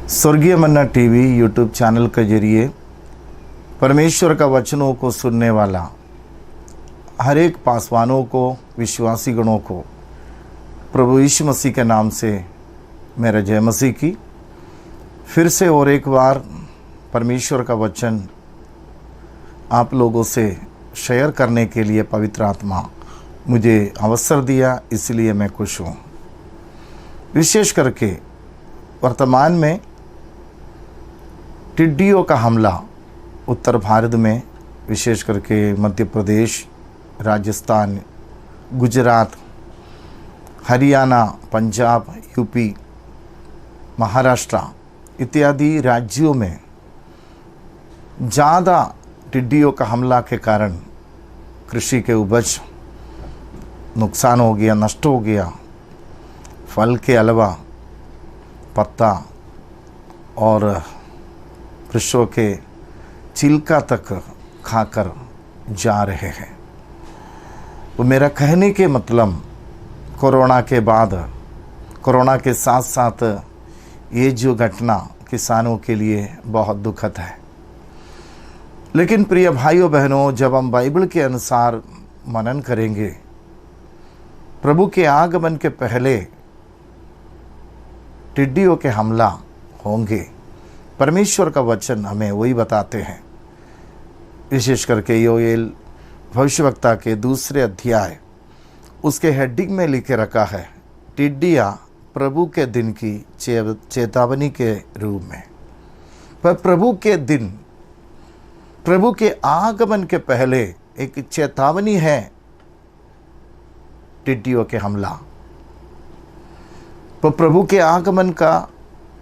स्वर्गीय मन्ना TV YouTube channel के जरिए परमेश्वर का वचनों को सुनने वाला हर एक पासवानों को, विश्वासी गणों को प्रभु यीशु मसीह के नाम से मेरा जय मसीह की। फिर से और एक बार परमेश्वर का वचन आप लोगों से शेयर करने के लिए पवित्र आत्मा मुझे अवसर दिया, इसलिए मैं खुश हूँ। विशेष करके वर्तमान में टिड्डियों का हमला उत्तर भारत में, विशेष करके मध्य प्रदेश, राजस्थान, गुजरात, हरियाणा, पंजाब, यूपी, महाराष्ट्र इत्यादि राज्यों में ज़्यादा टिड्डियों का हमला के कारण कृषि के उपज नुकसान हो गया, नष्ट हो गया। फल के अलावा पत्ता और वृक्षों के छिलका तक खाकर जा रहे हैं। तो मेरा कहने के मतलब कोरोना के बाद, कोरोना के साथ साथ ये जो घटना किसानों के लिए बहुत दुखद है। लेकिन प्रिय भाइयों बहनों, जब हम बाइबल के अनुसार मनन करेंगे, प्रभु के आगमन के पहले टिड्डियों के हमला होंगे। परमेश्वर का वचन हमें वही बताते हैं। विशेष करके योएल भविष्यवक्ता के 2 अध्याय उसके हेडिंग में लिखे रखा है, टिड्डियाँ प्रभु के दिन की चेतावनी के रूप में। पर प्रभु के दिन, प्रभु के आगमन के पहले एक चेतावनी है टिड्डियों के हमला। तो प्रभु के आगमन का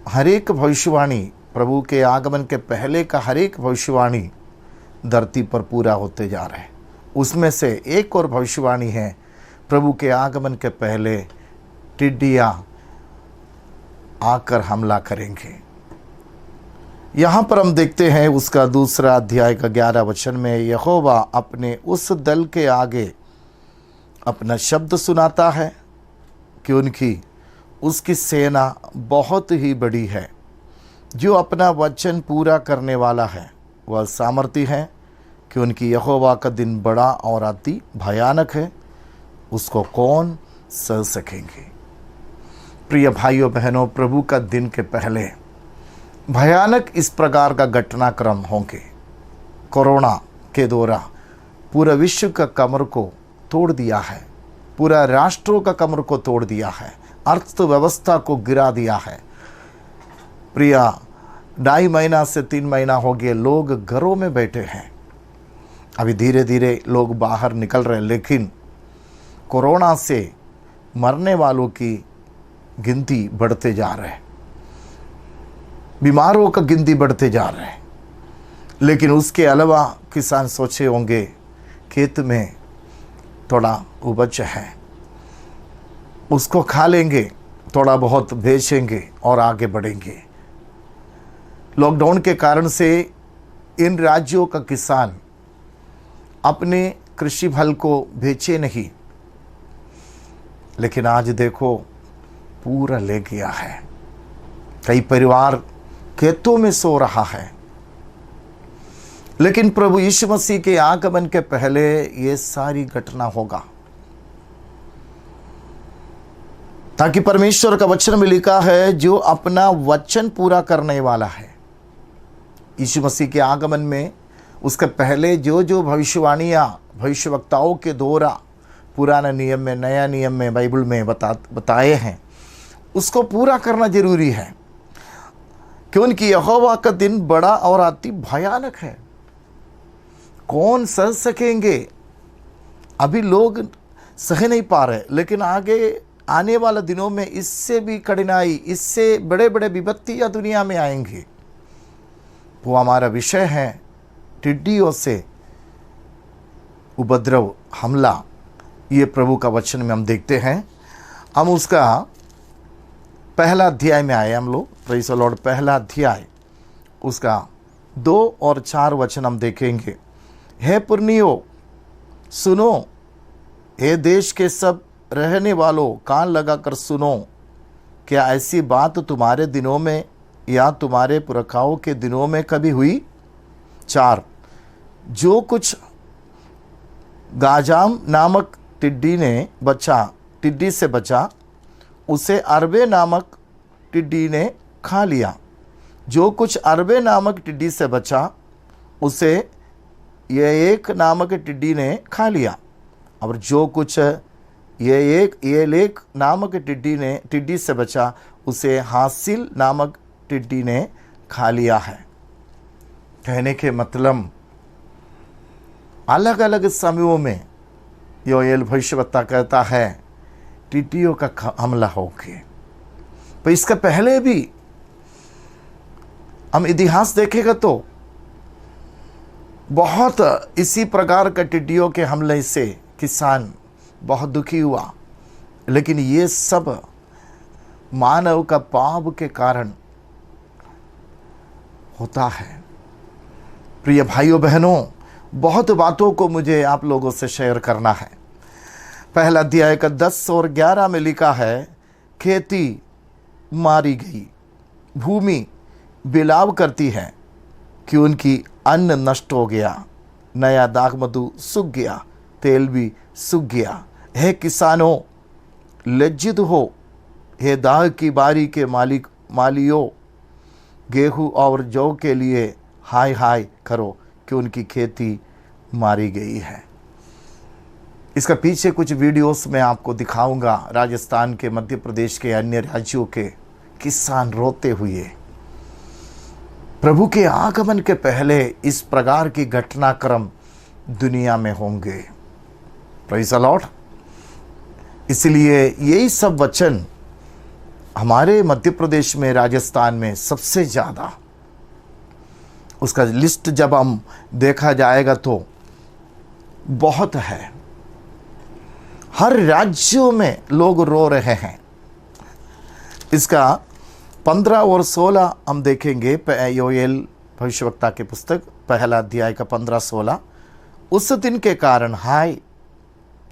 हर एक भविष्यवाणी, प्रभु के आगमन के पहले का हर एक भविष्यवाणी धरती पर पूरा होते जा रहे हैं। उसमें से एक और भविष्यवाणी है, प्रभु के आगमन के पहले टिड्डियाँ आकर हमला करेंगे। यहाँ पर हम देखते हैं उसका 2 अध्याय का 11 वचन में, यहोवा अपने उस दल के आगे अपना शब्द सुनाता है कि उसकी सेना बहुत ही बड़ी है। जो अपना वचन पूरा करने वाला है वह सामर्थी है कि उनकी यहोवा का दिन बड़ा और अति भयानक है, उसको कौन सह सकेंगे। प्रिय भाइयों बहनों, प्रभु का दिन के पहले भयानक इस प्रकार का घटनाक्रम होंगे। कोरोना के दौरान पूरा विश्व का कमर को तोड़ दिया है, पूरा राष्ट्रों का कमर को तोड़ दिया है, अर्थव्यवस्था को गिरा दिया है। प्रिया 2.5 महीना से 3 महीना हो गए लोग घरों में बैठे हैं। अभी धीरे धीरे लोग बाहर निकल रहे हैं, लेकिन कोरोना से मरने वालों की गिनती बढ़ते जा रहे हैं, बीमारों का गिनती बढ़ते जा रहे हैं। लेकिन उसके अलावा किसान सोचे होंगे खेत में थोड़ा उपज है, उसको खा लेंगे, थोड़ा बहुत बेचेंगे और आगे बढ़ेंगे। लॉकडाउन के कारण से इन राज्यों का किसान अपने कृषि फल को बेचे नहीं, लेकिन आज देखो पूरा ले गया है। कई परिवार खेतों में सो रहा है। लेकिन प्रभु यीशु मसीह के आगमन के पहले ये सारी घटना होगा, ताकि परमेश्वर का वचन में लिखा है जो अपना वचन पूरा करने वाला है। यीशु मसीह के आगमन में उसके पहले जो जो भविष्यवाणियाँ भविष्यवक्ताओं के द्वारा पुराने नियम में, नया नियम में, बाइबल में बताए हैं, उसको पूरा करना जरूरी है, क्योंकि यहोवा का दिन बड़ा और अति भयानक है। कौन सह सकेंगे? अभी लोग सह नहीं पा रहे, लेकिन आगे आने वाले दिनों में इससे भी कठिनाई, इससे बड़े बड़े विपत्तियां दुनिया में आएंगी। वो हमारा विषय है टिड्डियों से उपद्रव, हमला। ये प्रभु का वचन में हम देखते हैं। हम उसका 1 अध्याय में आए हम लोग। Praise the Lord. 1 अध्याय उसका 2 और 4 वचन हम देखेंगे। हे पुरनियों सुनो, हे देश के सब रहने वालों कान लगाकर सुनो, क्या ऐसी बात तुम्हारे दिनों में या तुम्हारे पुरखाओं के दिनों में कभी हुई? 4, जो कुछ गाजाम नामक टिड्डी से बचा उसे अरबे नामक टिड्डी ने खा लिया। जो कुछ अरबे नामक टिड्डी से बचा उसे ये एक नामक टिड्डी ने खा लिया। और जो कुछ ये लेक नामक टिड्डी से बचा उसे हासिल नामक टिड्डी ने खा लिया है। कहने के मतलब अलग अलग समयों में योएल भविष्यवक्ता कहता है टिड्डियों का हमला होके। तो इसका पहले भी हम इतिहास देखेगा तो बहुत इसी प्रकार का टिड्डियों के हमले से किसान बहुत दुखी हुआ, लेकिन ये सब मानव का पाप के कारण होता है। प्रिय भाइयों बहनों, बहुत बातों को मुझे आप लोगों से शेयर करना है। पहला अध्याय का 10 और 11 में लिखा है, खेती मारी गई, भूमि बिलाव करती है कि उनकी अन्न नष्ट हो गया, नया दाख मधु सूख गया, तेल भी सूख गया। हे किसानों लज्जित हो, हे दाख की बारी के मालियों, गेहूं और जौ के लिए हाय हाय करो कि उनकी खेती मारी गई है। इसका पीछे कुछ वीडियोस में आपको दिखाऊंगा। राजस्थान के, मध्य प्रदेश के, अन्य राज्यों के किसान रोते हुए। प्रभु के आगमन के पहले इस प्रकार की घटनाक्रम दुनिया में होंगे। Praise the Lord. इसलिए यही सब वचन हमारे मध्य प्रदेश में, राजस्थान में सबसे ज़्यादा, उसका लिस्ट जब हम देखा जाएगा तो बहुत है। हर राज्यों में लोग रो रहे हैं। इसका 15 और 16 हम देखेंगे। योएल भविष्यवक्ता की पुस्तक पहला अध्याय का 15-16। उस दिन के कारण हाय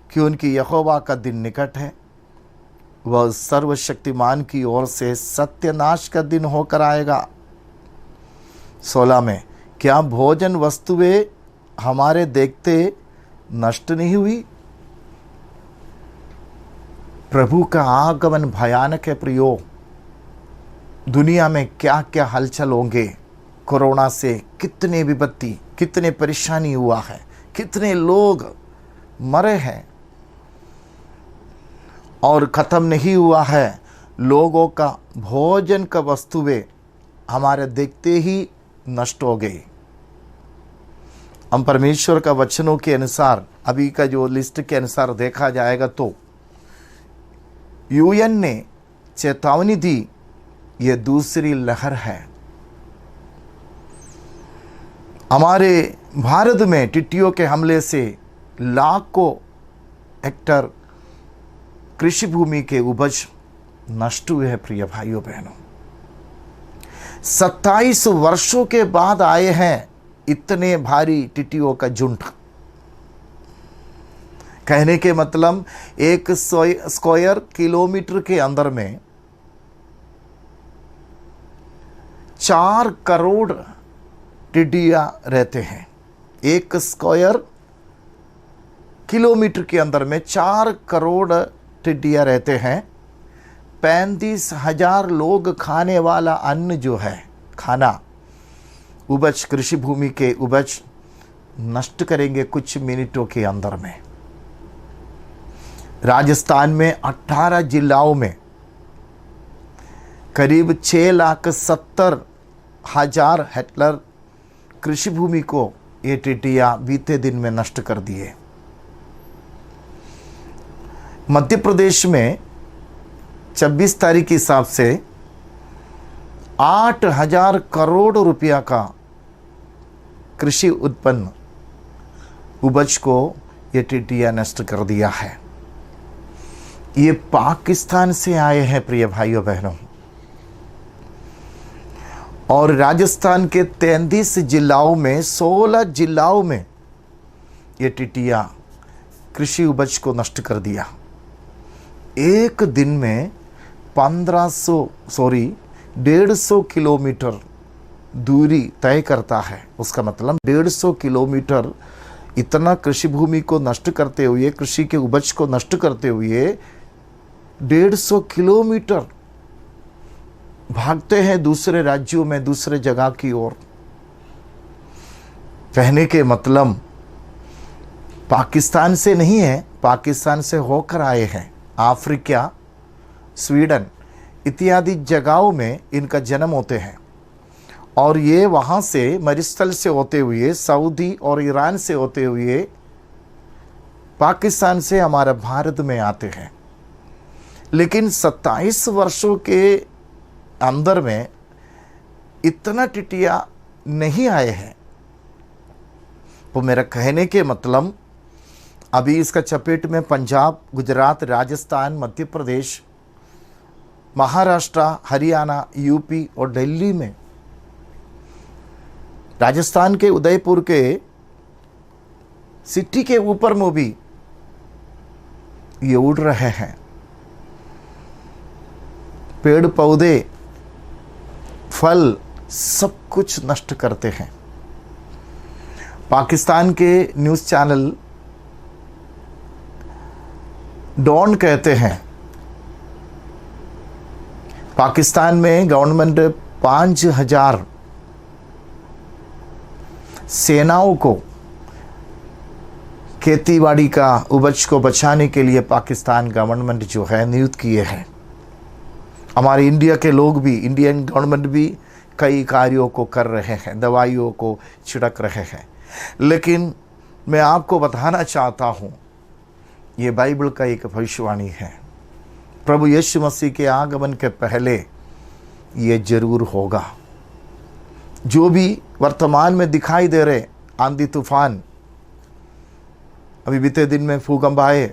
कि उनकी यहोवा का दिन निकट है, वह सर्वशक्तिमान की ओर से सत्यानाश का दिन होकर आएगा। 16 में, क्या भोजन वस्तुएं हमारे देखते नष्ट नहीं हुई? प्रभु का आगमन भयानक है प्रियो। दुनिया में क्या क्या हलचल होंगे। कोरोना से कितने विपत्ति, कितने परेशानी हुआ है, कितने लोग मरे हैं और ख़त्म नहीं हुआ है। लोगों का भोजन का वस्तुएं हमारे देखते ही नष्ट हो गई। हम परमेश्वर का वचनों के अनुसार, अभी का जो लिस्ट के अनुसार देखा जाएगा तो यूएन ने चेतावनी दी, ये दूसरी लहर है। हमारे भारत में टिड्डियों के हमले से लाखों हेक्टर कृषि भूमि के उपज नष्ट हुए हैं। प्रिय भाइयों बहनों, 27 वर्षों के बाद आए हैं इतने भारी टिड्डियों का झुंड। कहने के मतलब 1 स्क्वायर किलोमीटर के अंदर में 4 करोड़ टिड्डियां रहते हैं। 1 स्क्वायर किलोमीटर के अंदर में 4 करोड़ टिड्डियां रहते हैं। 35,000 लोग खाने वाला अन्न जो है, खाना, उपज, कृषि भूमि के उपज नष्ट करेंगे कुछ मिनटों के अंदर में। राजस्थान में 18 जिलाओं में करीब 6,70,000 हेक्टर कृषि भूमि को ये टिड्डियां बीते दिन में नष्ट कर दिए। मध्य प्रदेश में 26 तारीख के हिसाब से 8,000 करोड़ रुपया का कृषि उत्पन्न उपज को ये टिड्डियां नष्ट कर दिया है। ये पाकिस्तान से आए हैं प्रिय भाइयों बहनों। और राजस्थान के 33 जिलाओं में, 16 जिलाओं में ये टिड्डियां कृषि उपज को नष्ट कर दिया। एक दिन में 150 किलोमीटर दूरी तय करता है। उसका मतलब 150 किलोमीटर इतना कृषि भूमि को नष्ट करते हुए, कृषि के उपज को नष्ट करते हुए 150 किलोमीटर भागते हैं दूसरे राज्यों में, दूसरे जगह की ओर। कहने के मतलब पाकिस्तान से नहीं है, पाकिस्तान से होकर आए हैं। अफ्रीका, स्वीडन इत्यादि जगहों में इनका जन्म होते हैं और ये वहाँ से मरुस्थल से होते हुए, सऊदी और ईरान से होते हुए पाकिस्तान से हमारा भारत में आते हैं। लेकिन 27 वर्षों के अंदर में इतना टिटिया नहीं आए हैं। तो मेरा कहने के मतलब अभी इसका चपेट में पंजाब, गुजरात, राजस्थान, मध्य प्रदेश, महाराष्ट्र, हरियाणा, यूपी और दिल्ली में, राजस्थान के उदयपुर के सिटी के ऊपर में भी ये उड़ रहे हैं। पेड़ पौधे, फल सब कुछ नष्ट करते हैं। पाकिस्तान के न्यूज़ चैनल डॉन कहते हैं पाकिस्तान में गवर्नमेंट 5000 सेनाओं को खेतीबाड़ी का उपज को बचाने के लिए पाकिस्तान गवर्नमेंट जो है नियुक्त किए हैं। हमारे इंडिया के लोग भी, इंडियन गवर्नमेंट भी कई कार्यों को कर रहे हैं, दवाइयों को छिड़क रहे हैं। लेकिन मैं आपको बताना चाहता हूँ, ये बाइबल का एक भविष्यवाणी है। प्रभु यीशु मसीह के आगमन के पहले ये जरूर होगा। जो भी वर्तमान में दिखाई दे रहे आंधी तूफान, अभी बीते दिन में भूकंप आए,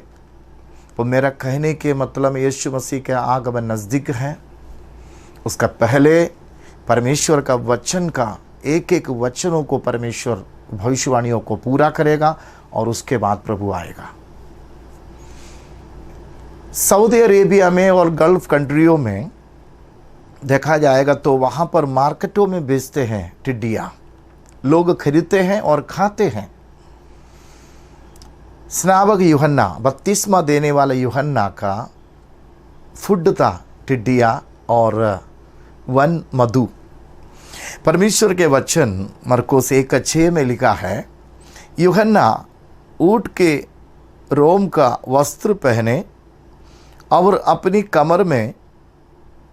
तो मेरा कहने के मतलब यीशु मसीह के आगमन नज़दीक है। उसका पहले परमेश्वर का वचन का एक एक वचनों को परमेश्वर भविष्यवाणियों को पूरा करेगा और उसके बाद प्रभु आएगा। सऊदी अरेबिया में और गल्फ कंट्रियों में देखा जाएगा तो वहाँ पर मार्केटों में बेचते हैं टिड्डियाँ, लोग खरीदते हैं और खाते हैं। स्नापक यूहन्ना, बपतिस्मा देने वाला यूहन्ना का फूड था टिड्डियाँ और वन मधु। परमेश्वर के वचन मरकुस 1:6 में लिखा है, यूहन्ना ऊँट के रोम का वस्त्र पहने और अपनी कमर में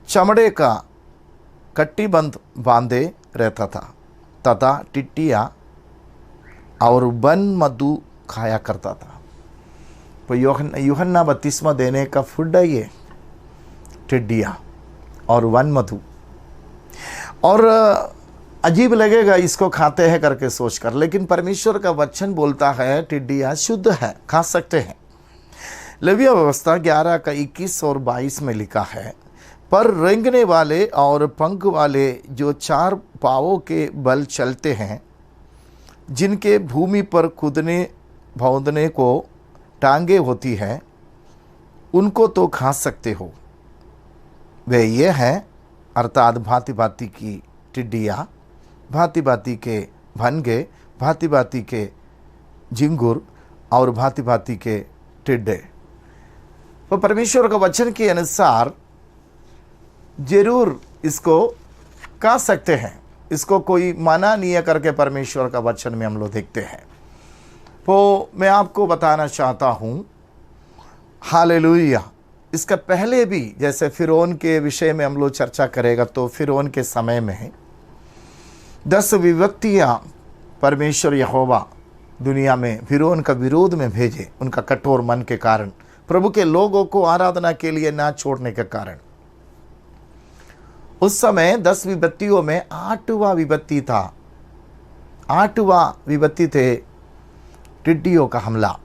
चमड़े का कट्टीबंद बांधे रहता था तथा टिड्डियाँ और वन मधु खाया करता था। तो यूहन्ना बपतिस्मा देने का फूड है ये टिड्डियाँ और वन मधु। और अजीब लगेगा इसको खाते हैं करके सोचकर, लेकिन परमेश्वर का वचन बोलता है टिड्डियाँ शुद्ध है, खा सकते हैं। लेविया व्यवस्था 11:21 और 22 में लिखा है, पर रेंगने वाले और पंख वाले जो 4 पाँवों के बल चलते हैं, जिनके भूमि पर कूदने भौंदने को टांगे होती हैं, उनको तो खा सकते हो। वे ये हैं, अर्थात भांति भांति की टिड्डियाँ, भांति भांति के भनगे, भांति भांति के झिंगुर और भांति भांति के टिड्डे। तो परमेश्वर का वचन के अनुसार जरूर इसको खा सकते हैं, इसको कोई मना नहीं है करके परमेश्वर का वचन में हम लोग देखते हैं। तो मैं आपको बताना चाहता हूँ, हालेलुया। इसका पहले भी जैसे फिरौन के विषय में हम लोग चर्चा करेगा, तो फिरौन के समय में 10 विपत्तियाँ परमेश्वर यहोवा दुनिया में फिरौन का विरोध में भेजे, उनका कठोर मन के कारण, प्रभु के लोगों को आराधना के लिए ना छोड़ने के कारण। उस समय 10 विपत्तियों में 8वां विपत्ति था, 8वां विपत्ति थे टिड्डियों का हमला।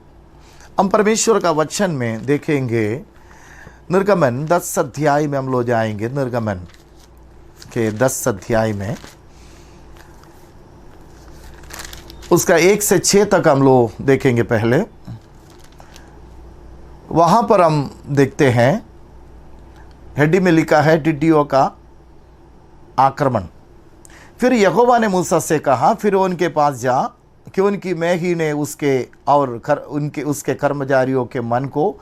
हम परमेश्वर का वचन में देखेंगे, निर्गमन 10 अध्याय में हम लोग जाएंगे। निर्गमन के 10 अध्याय में उसका 1 से 6 तक हम लोग देखेंगे। पहले वहाँ पर हम देखते हैं, हेडी में लिखा है टिड्डियों का आक्रमण। फिर यहोवा ने मूसा से कहा, फिरौन के पास जा, क्योंकि मैं ही ने उसके कर्मचारियों के मन को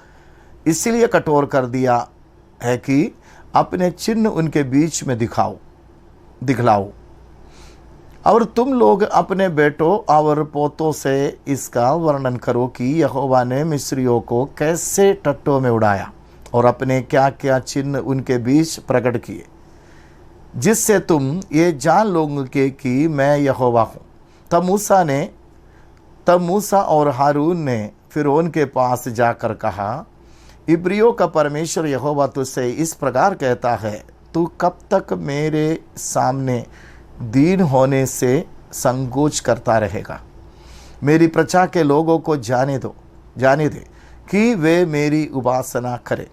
इसलिए कठोर कर दिया है कि अपने चिन्ह उनके बीच में दिखलाओ, और तुम लोग अपने बेटों और पोतों से इसका वर्णन करो कि यहोवा ने मिस्रियों को कैसे टट्टों में उड़ाया और अपने क्या क्या चिन्ह उनके बीच प्रकट किए, जिससे तुम ये जान लोगे कि मैं यहोवा हूँ। तब मूसा और हारून ने फिरौन के पास जाकर कहा, इब्रियों का परमेश्वर यहोवा तुझसे इस प्रकार कहता है, तू कब तक मेरे सामने दीन होने से संकोच करता रहेगा? मेरी प्रजा के लोगों को जाने दे कि वे मेरी उपासना करें।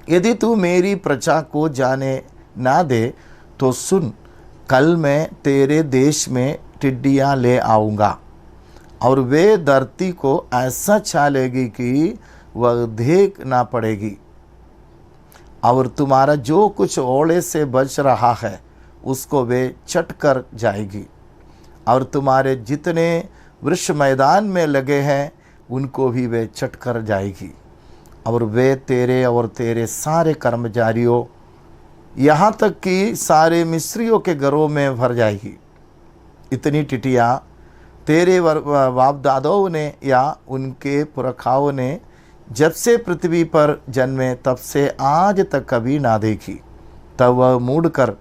यदि तू मेरी प्रजा को जाने ना दे तो सुन, कल मैं तेरे देश में टिड्डियाँ ले आऊँगा और वे धरती को ऐसा छालेगी कि वह देख ना पड़ेगी, और तुम्हारा जो कुछ ओले से बच रहा है उसको वे चट कर जाएगी, और तुम्हारे जितने वृक्ष मैदान में लगे हैं उनको भी वे चट कर जाएगी, और वे तेरे और तेरे सारे कर्मचारियों यहाँ तक कि सारे मिस्रियों के घरों में भर जाएगी। इतनी टिटियाँ तेरे बाप दादों ने या उनके पुरखाओं ने जब से पृथ्वी पर जन्मे तब से आज तक कभी ना देखी। तब वह मुड़कर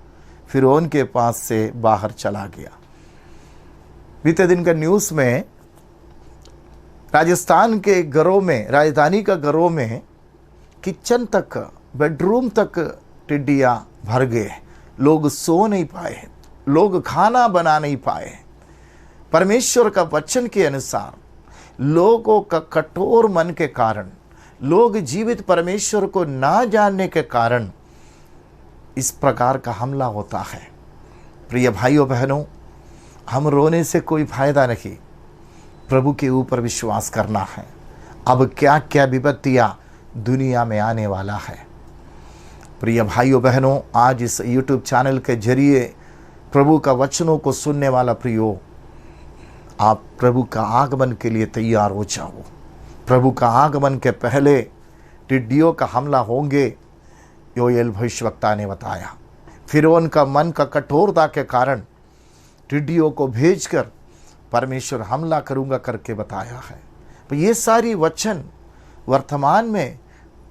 फिरौन के पास से बाहर चला गया। बीते दिन का न्यूज़ में राजस्थान के घरों में, राजधानी का घरों में किचन तक, बेडरूम तक टिड्डियाँ भर गए। लोग सो नहीं पाए, लोग खाना बना नहीं पाए। परमेश्वर का वचन के अनुसार लोगों का कठोर मन के कारण, लोग जीवित परमेश्वर को ना जानने के कारण इस प्रकार का हमला होता है। प्रिय भाइयों बहनों, हम रोने से कोई फायदा नहीं, प्रभु के ऊपर विश्वास करना है। अब क्या क्या विपत्तियां दुनिया में आने वाला है। प्रिय भाइयों बहनों, आज इस YouTube चैनल के जरिए प्रभु का वचनों को सुनने वाला प्रियो, आप प्रभु का आगमन के लिए तैयार हो जाओ। प्रभु का आगमन के पहले टिड्डियों का हमला होंगे। योएल भविष्यवक्ता ने बताया, फिरौन का मन का कठोरता के कारण टिड्डियों को भेजकर परमेश्वर हमला करूंगा करके बताया है। तो ये सारी वचन वर्तमान में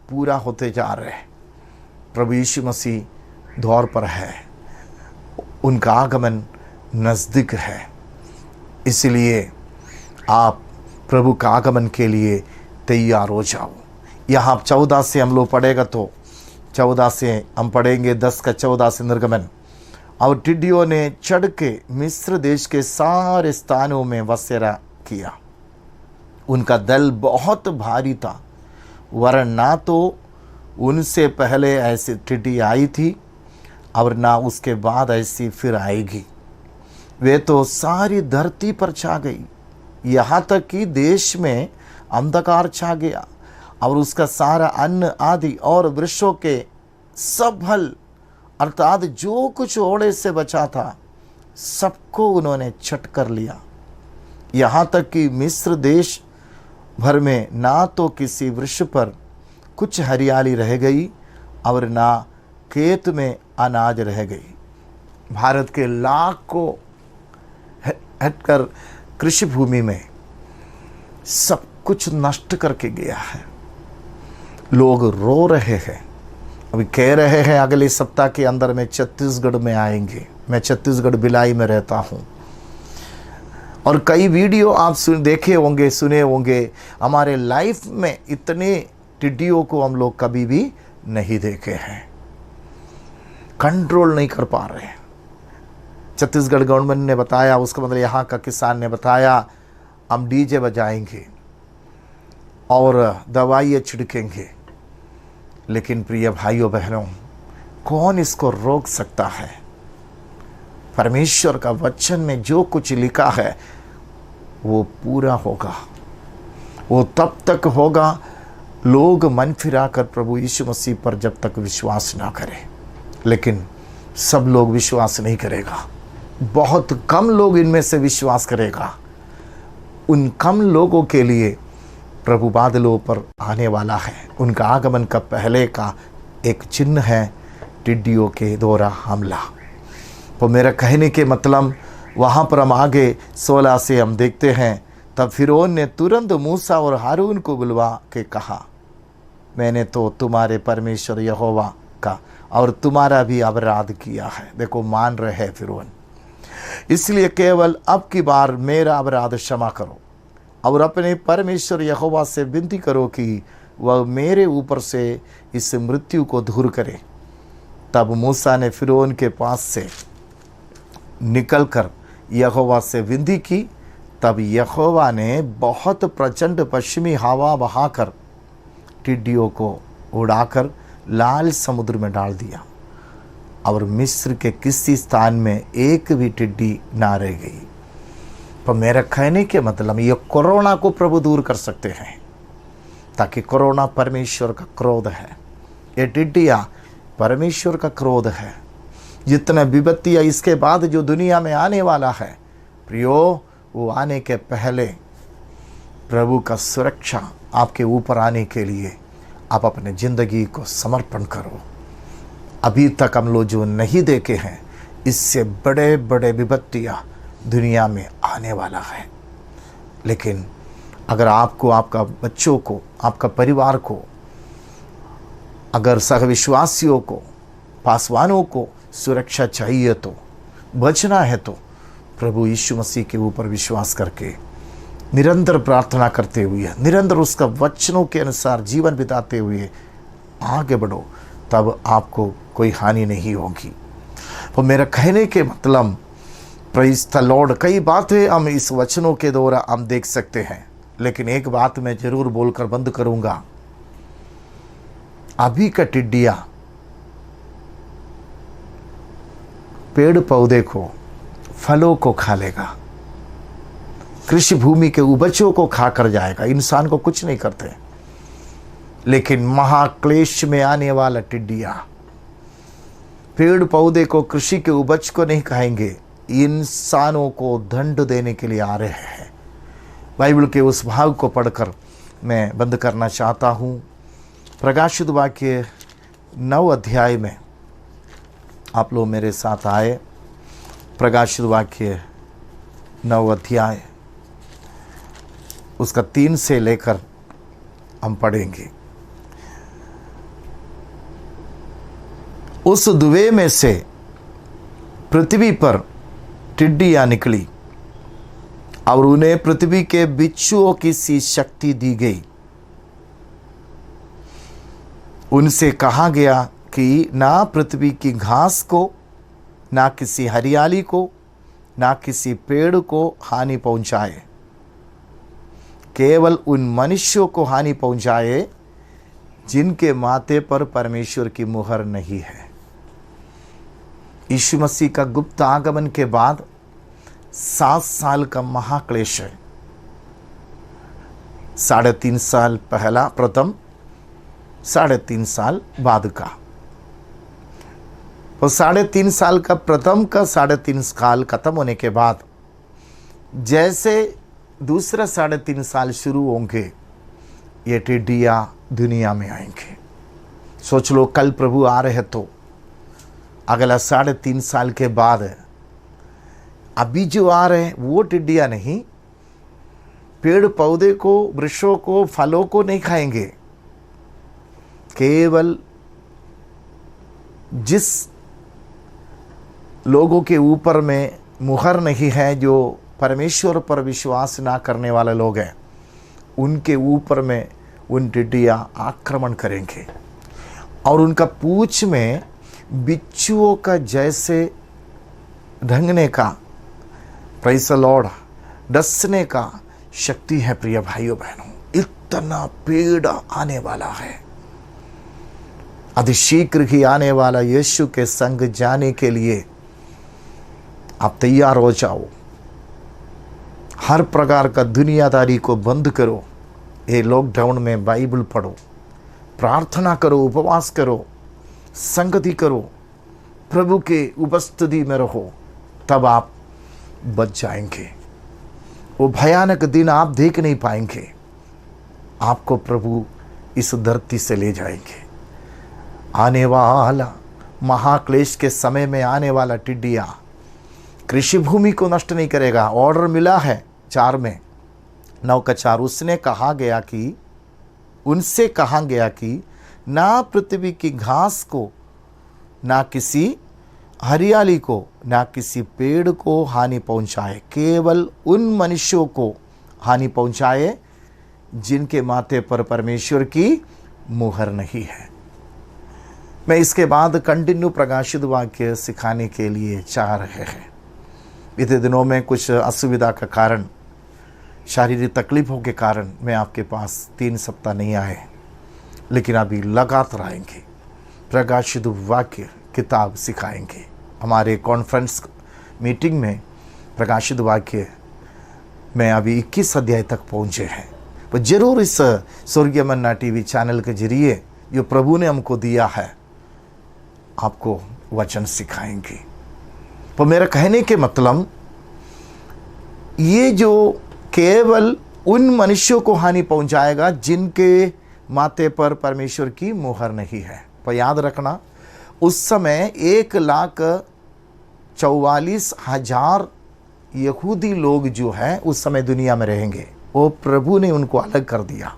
पूरा होते जा रहे हैं। प्रभु यीशु मसीह दौर पर है, उनका आगमन नज़दीक है। इसलिए आप प्रभु का आगमन के लिए तैयार हो जाओ। यहाँ 14 से हम लोग पढ़ेगा तो 14 से हम पढ़ेंगे 10 का 14 से निर्गमन। और टिड्डियों ने चढ़ के मिस्र देश के सारे स्थानों में बसेरा किया। उनका दल बहुत भारी था, वरन ना तो उनसे पहले ऐसी टिड्डी आई थी और ना उसके बाद ऐसी फिर आएगी। वे तो सारी धरती पर छा गई, यहाँ तक कि देश में अंधकार छा गया और उसका सारा अन्न आदि और वृक्षों के सब फल अर्थात जो कुछ ओले से बचा था सबको उन्होंने चट कर लिया। यहाँ तक कि मिस्र देश भर में ना तो किसी वृक्ष पर कुछ हरियाली रह गई और ना खेत में अनाज रह गई। भारत के लाखों हेक्टर कृषि भूमि में सब कुछ नष्ट करके गया है। लोग रो रहे हैं, अभी कह रहे हैं अगले सप्ताह के अंदर में छत्तीसगढ़ में आएंगे। मैं छत्तीसगढ़ भिलाई में रहता हूँ और कई वीडियो आप देखे होंगे, सुने होंगे। हमारे लाइफ में इतने टिड्डियों को हम लोग कभी भी नहीं देखे हैं, कंट्रोल नहीं कर पा रहे। छत्तीसगढ़ गवर्नमेंट ने बताया, उसका मतलब यहाँ का किसान ने बताया हम डीजे बजाएंगे और दवाइयाँ छिड़केंगे। लेकिन प्रिय भाइयों बहनों, कौन इसको रोक सकता है? परमेश्वर का वचन में जो कुछ लिखा है वो पूरा होगा। वो तब तक होगा लोग मन फिरा कर प्रभु यीशु मसीह पर जब तक विश्वास ना करें। लेकिन सब लोग विश्वास नहीं करेगा, बहुत कम लोग इनमें से विश्वास करेगा। उन कम लोगों के लिए प्रभु बादलों पर आने वाला है। उनका आगमन का पहले का एक चिन्ह है टिड्डियों के द्वारा हमला। तो मेरा कहने के मतलब वहाँ पर हम आगे 16 से हम देखते हैं, तब फिरौन ने तुरंत मूसा और हारून को बुलवा के कहा, मैंने तो तुम्हारे परमेश्वर यहोवा का और तुम्हारा भी अपराध किया है। देखो, मान रहे हैं फिरौन, इसलिए केवल अब की बार मेरा अपराध क्षमा करो और अपने परमेश्वर यहोवा से विनती करो कि वह मेरे ऊपर से इस मृत्यु को दूर करे। तब मूसा ने फिरौन के पास से निकलकर यहोवा से विनती की। तब यहोवा ने बहुत प्रचंड पश्चिमी हवा बहाकर टिड्डियों को उड़ाकर लाल समुद्र में डाल दिया और मिस्र के किसी स्थान में एक भी टिड्डी ना रह गई। तो मेरा कहने के मतलब ये कोरोना को प्रभु दूर कर सकते हैं, ताकि कोरोना परमेश्वर का क्रोध है, ये टिड्डियाँ परमेश्वर का क्रोध है। जितना विपत्तियाँ इसके बाद जो दुनिया में आने वाला है प्रियो, वो आने के पहले प्रभु का सुरक्षा आपके ऊपर आने के लिए आप अपने ज़िंदगी को समर्पण करो। अभी तक हम लोग जो नहीं देखे हैं, इससे बड़े बड़े विपत्तियाँ दुनिया में आने वाला है। लेकिन अगर आपको, आपका बच्चों को, आपका परिवार को, अगर सहविश्वासियों को, पासवानों को सुरक्षा चाहिए, तो बचना है, तो प्रभु यीशु मसीह के ऊपर विश्वास करके निरंतर प्रार्थना करते हुए, निरंतर उसका वचनों के अनुसार जीवन बिताते हुए आगे बढ़ो, तब आपको कोई हानि नहीं होगी। तो मेरा कहने के मतलब प्रेज़ द लॉर्ड, कई बातें हम इस वचनों के द्वारा हम देख सकते हैं, लेकिन एक बात मैं जरूर बोलकर बंद करूंगा। अभी का टिड्डियाँ पेड़ पौधे को, फलों को खा लेगा, कृषि भूमि के उपजों को खा कर जाएगा, इंसान को कुछ नहीं करते। लेकिन महाक्लेश में आने वाला टिड्डियाँ पेड़ पौधे को, कृषि के उपज को नहीं खाएंगे, इंसानों को दंड देने के लिए आ रहे हैं। बाइबल के उस भाग को पढ़कर मैं बंद करना चाहता हूँ। प्रकाशित वाक्य 9 अध्याय में आप लोग मेरे साथ आए। प्रकाशित वाक्य 9 अध्याय उसका 3 से लेकर हम पढ़ेंगे। उस दुवे में से पृथ्वी पर टिड्डियाँ निकली और उन्हें पृथ्वी के बिच्छुओं की सी शक्ति दी गई। उनसे कहा गया कि ना पृथ्वी की घास को, ना किसी हरियाली को, ना किसी पेड़ को हानि पहुंचाए, केवल उन मनुष्यों को हानि पहुंचाए जिनके माथे पर परमेश्वर की मुहर नहीं है। यीशु मसीह का गुप्त आगमन के बाद 7 साल का महाक्लेश है। 3.5 साल पहला, प्रथम 3.5 साल बाद का। तो 3.5 साल का प्रथम का 3.5 साल खत्म होने के बाद जैसे दूसरा 3.5 साल शुरू होंगे, ये टिड्डियाँ दुनिया में आएंगे। सोच लो, कल प्रभु आ रहे हैं तो अगला 3.5 साल के बाद अभी जो आ रहे हैं वो टिड्डियाँ नहीं, पेड़ पौधे को, वृक्षों को, फलों को नहीं खाएंगे। केवल जिस लोगों के ऊपर में मुहर नहीं है, जो परमेश्वर पर विश्वास ना करने वाले लोग हैं, उनके ऊपर में उन टिड्डियाँ आक्रमण करेंगे और उनका पूंछ में बिच्छुओं का जैसे ढंगने का, प्रेज़ द लॉर्ड, डसने का शक्ति है। प्रिय भाइयों बहनों, इतना पीड़ा आने वाला है। अतिशीघ्र ही आने वाला यीशु के संग जाने के लिए आप तैयार हो जाओ। हर प्रकार का दुनियादारी को बंद करो। ये लॉकडाउन में बाइबल पढ़ो, प्रार्थना करो, उपवास करो, संगति करो, प्रभु के उपस्थिति में रहो, तब आप बच जाएंगे। वो भयानक दिन आप देख नहीं पाएंगे। आपको प्रभु इस धरती से ले जाएंगे। आने वाला महाक्लेश के समय में आने वाला टिड्डिया कृषि भूमि को नष्ट नहीं करेगा। ऑर्डर मिला है 4 में 9 का 4, उनसे कहा गया कि ना पृथ्वी की घास को, ना किसी हरियाली को, ना किसी पेड़ को हानि पहुंचाए, केवल उन मनुष्यों को हानि पहुंचाए जिनके माथे पर परमेश्वर की मुहर नहीं है। मैं इसके बाद कंटिन्यू प्रकाशित वाक्य सिखाने के लिए चाह रहे हैं। बीते दिनों में कुछ असुविधा का कारण, शारीरिक तकलीफों के कारण मैं आपके पास 3 सप्ताह नहीं आए, लेकिन अभी लगातार आएंगे। प्रकाशित वाक्य किताब सिखाएंगे। हमारे कॉन्फ्रेंस मीटिंग में प्रकाशित वाक्य में अभी 21 अध्याय तक पहुँचे हैं। तो जरूर इस स्वर्गीय मन्ना टीवी चैनल के जरिए जो प्रभु ने हमको दिया है, आपको वचन सिखाएंगे। तो मेरा कहने के मतलब, ये जो केवल उन मनुष्यों को हानि पहुंचाएगा जिनके माथे पर परमेश्वर की मुहर नहीं है। तो याद रखना, उस समय 1,44,000 यहूदी लोग जो हैं उस समय दुनिया में रहेंगे। वो प्रभु ने उनको अलग कर दिया।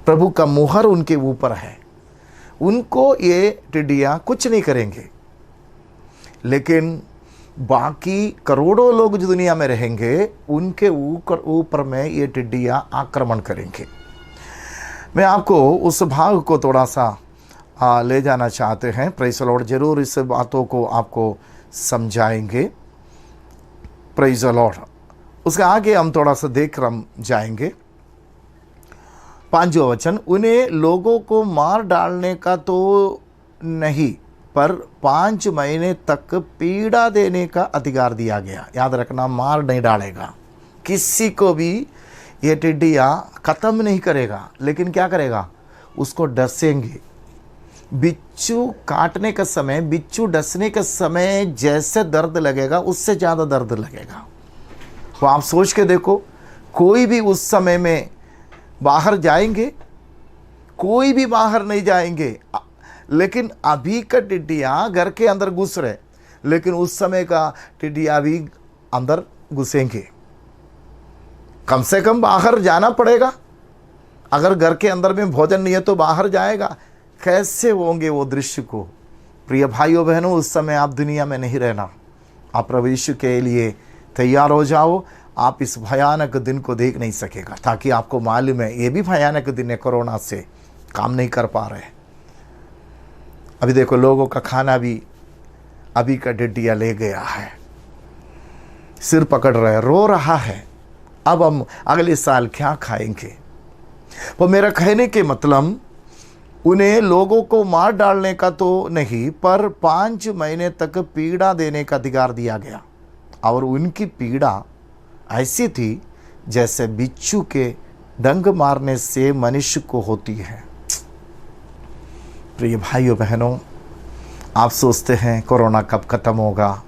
प्रभु का मुहर उनके ऊपर है। उनको ये टिड्डियाँ कुछ नहीं करेंगे, लेकिन बाकी करोड़ों लोग जो दुनिया में रहेंगे उनके ऊपर में ये टिड्डियाँ आक्रमण करेंगे। मैं आपको उस भाग को थोड़ा सा ले जाना चाहते हैं। Praise the Lord. जरूर इस बातों को आपको समझाएंगे। Praise the Lord. उसके आगे हम थोड़ा सा देख कर जाएंगे। 5वां वचन, उन्हें लोगों को मार डालने का तो नहीं, पर 5 महीने तक पीड़ा देने का अधिकार दिया गया। याद रखना, मार नहीं डालेगा, किसी को भी ये टिड्डियाँ ख़त्म नहीं करेगा, लेकिन क्या करेगा, उसको डसेंगे। बिच्छू काटने का समय, बिच्छू डसने के समय जैसे दर्द लगेगा उससे ज़्यादा दर्द लगेगा। तो आप सोच के देखो, कोई भी उस समय में बाहर जाएंगे? कोई भी बाहर नहीं जाएंगे। लेकिन अभी का टिड्डियाँ घर के अंदर घुस रहे, लेकिन उस समय का टिड्डियाँ भी अंदर घुसेंगे। कम से कम बाहर जाना पड़ेगा। अगर घर के अंदर में भोजन नहीं है तो बाहर जाएगा। कैसे होंगे वो दृश्य को। प्रिय भाइयों बहनों, उस समय आप दुनिया में नहीं रहना। आप प्रभु यीशु के लिए तैयार हो जाओ। आप इस भयानक दिन को देख नहीं सकेगा, ताकि आपको मालूम है ये भी भयानक दिन है। कोरोना से काम नहीं कर पा रहे। अभी देखो, लोगों का खाना भी अभी का टिड्डिया ले गया है। सिर पकड़ रहे, रो रहा है, अब हम अगले साल क्या खाएंगे। वो मेरा कहने के मतलब, उन्हें लोगों को मार डालने का तो नहीं, पर 5 महीने तक पीड़ा देने का अधिकार दिया गया। और उनकी पीड़ा ऐसी थी जैसे बिच्छू के डंक मारने से मनुष्य को होती है। प्रिय भाइयों बहनों, आप सोचते हैं कोरोना कब ख़त्म होगा,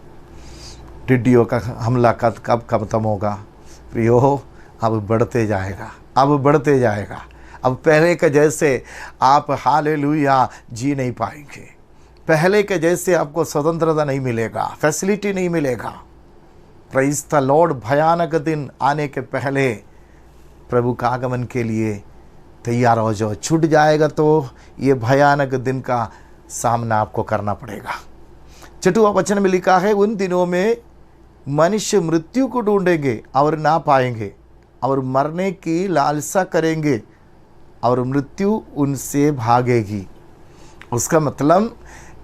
टिड्डियों का हमला कब ख़त्म होगा। प्रियो, अब बढ़ते जाएगा, अब बढ़ते जाएगा। अब पहले के जैसे आप हालेलुया जी नहीं पाएंगे। पहले के जैसे आपको स्वतंत्रता नहीं मिलेगा, फैसिलिटी नहीं मिलेगा। Praise the Lord. भयानक दिन आने के पहले प्रभु का आगमन के लिए तैयार हो जाओ। छूट जाएगा तो ये भयानक दिन का सामना आपको करना पड़ेगा। 6वां वचन में लिखा है, उन दिनों में मनुष्य मृत्यु को ढूंढेंगे और ना पाएंगे, और मरने की लालसा करेंगे और मृत्यु उनसे भागेगी। उसका मतलब,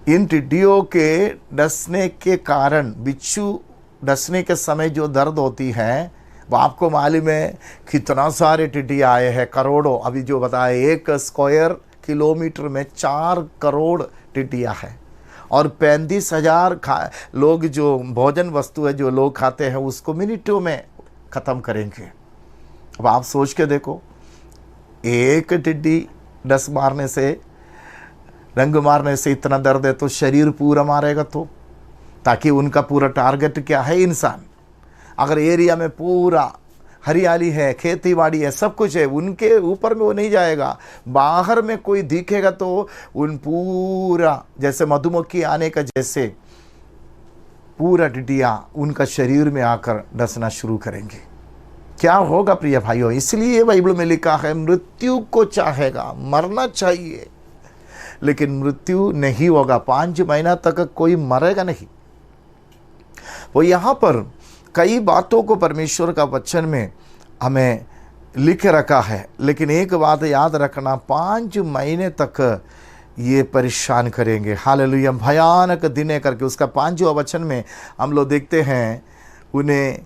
इन टिड्डियों के डसने के कारण, बिच्छू डसने के समय जो दर्द होती है, वो आपको मालूम है कितना सारे टिड्डियाँ आए हैं, करोड़ों। अभी जो बताए 1 स्क्वायर किलोमीटर में 4 करोड़ टिड्डियाँ हैं। और 35,000 लोग जो भोजन वस्तु है जो लोग खाते हैं उसको मिनटों में ख़त्म करेंगे। अब आप सोच के देखो, एक टिड्डी डंक मारने से इतना दर्द है, तो शरीर पूरा मारेगा तो ताकि उनका पूरा टारगेट क्या है, इंसान। अगर एरिया में पूरा हरियाली है, खेती बाड़ी है, सब कुछ है, उनके ऊपर में वो नहीं जाएगा। बाहर में कोई दिखेगा तो उन पूरा जैसे मधुमक्खी आने का जैसे पूरा टिड्डियाँ उनका शरीर में आकर डसना शुरू करेंगे। क्या होगा प्रिय भाइयों? इसलिए बाइबल में लिखा है मृत्यु को चाहेगा, मरना चाहिए लेकिन मृत्यु नहीं होगा। 5 महीना तक कोई मरेगा नहीं। वो यहाँ पर कई बातों को परमेश्वर का वचन में हमें लिख रखा है, लेकिन एक बात याद रखना, 5 महीने तक ये परेशान करेंगे। हालेलुया, भयानक दिन करके उसका 5वां वचन में हम लोग देखते हैं उन्हें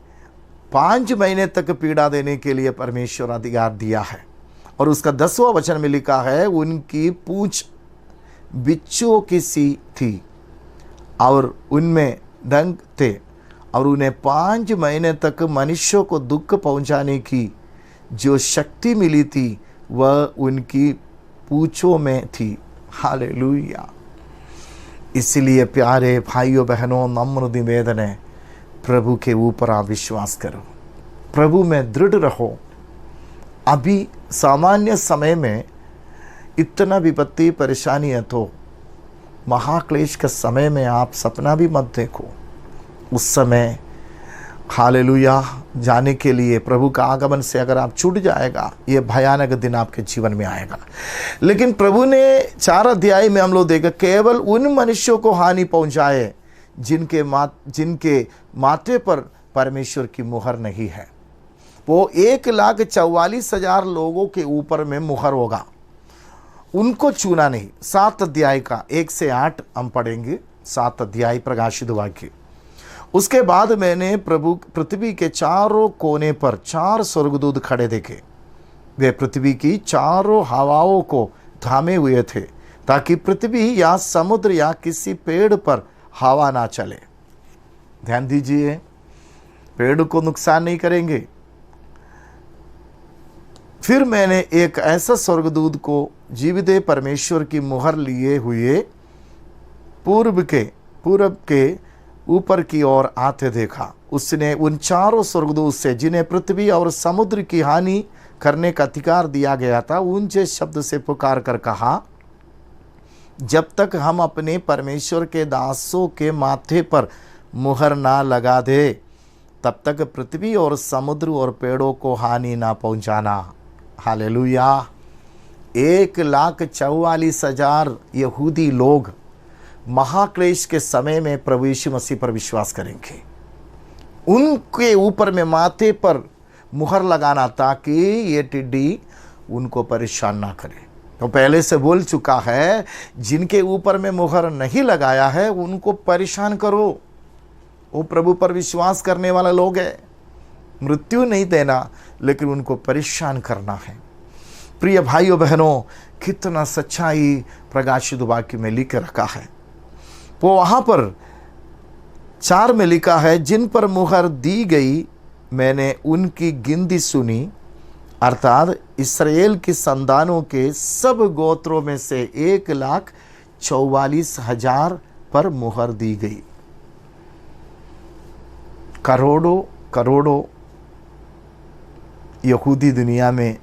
5 महीने तक पीड़ा देने के लिए परमेश्वर अधिकार दिया है। और उसका 10वां वचन में लिखा है उनकी पूंछ बिच्छुओं की सी थी और उनमें डंक थे और उन्हें 5 महीने तक मनुष्यों को दुख पहुंचाने की जो शक्ति मिली थी वह उनकी पूंछों में थी। हालेलुया। इसलिए प्यारे भाइयों बहनों, नम्र निवेदन है, प्रभु के ऊपर आप विश्वास करो, प्रभु में दृढ़ रहो। अभी सामान्य समय में इतना विपत्ति परेशानी है तो महाक्लेश के समय में आप सपना भी मत देखो। उस समय हालेलुया जाने के लिए प्रभु का आगमन से अगर आप छूट जाएगा, ये भयानक दिन आपके जीवन में आएगा। लेकिन प्रभु ने 4 अध्याय में हम लोग देखा केवल उन मनुष्यों को हानि पहुंचाए जिनके माथे पर परमेश्वर की मुहर नहीं है। वो 1,44,000 लोगों के ऊपर में मुहर होगा, उनको चुना नहीं। 7 अध्याय का 1 से 8 हम पढ़ेंगे, 7 अध्याय प्रकाशित वाक्य। उसके बाद मैंने प्रभु पृथ्वी के चारों कोने पर 4 स्वर्गदूत खड़े देखे। वे पृथ्वी की चारों हवाओं को थामे हुए थे ताकि पृथ्वी या समुद्र या किसी पेड़ पर हवा ना चले। ध्यान दीजिए, पेड़ को नुकसान नहीं करेंगे। फिर मैंने एक ऐसा स्वर्गदूत को जीवित परमेश्वर की मुहर लिए हुए पूर्व के ऊपर की ओर आते देखा। उसने उन 4 स्वर्गदूत से जिन्हें पृथ्वी और समुद्र की हानि करने का अधिकार दिया गया था ऊंचे शब्द से पुकार कर कहा, जब तक हम अपने परमेश्वर के दासों के माथे पर मुहर ना लगा दे तब तक पृथ्वी और समुद्र और पेड़ों को हानि ना पहुंचाना। हालेलुया। 1,44,000 यहूदी लोग महाक्लेश के समय में प्रभु यीशु मसीह पर विश्वास करेंगे। उनके ऊपर में माथे पर मुहर लगाना ताकि ये टिड्डी उनको परेशान ना करे। तो पहले से बोल चुका है, जिनके ऊपर में मुहर नहीं लगाया है उनको परेशान करो। वो प्रभु पर विश्वास करने वाला लोग है। मृत्यु नहीं देना लेकिन उनको परेशान करना है। प्रिय भाइयों बहनों, कितना सच्चाई प्रकाशित वाक्य में लिख रखा है। वो वहां पर 4 में लिखा है, जिन पर मुहर दी गई मैंने उनकी गिनती सुनी, अर्थात इस्राएल की संतानों के सब गोत्रों में से 1,44,000 पर मुहर दी गई। करोड़ों करोड़ों यहूदी दुनिया में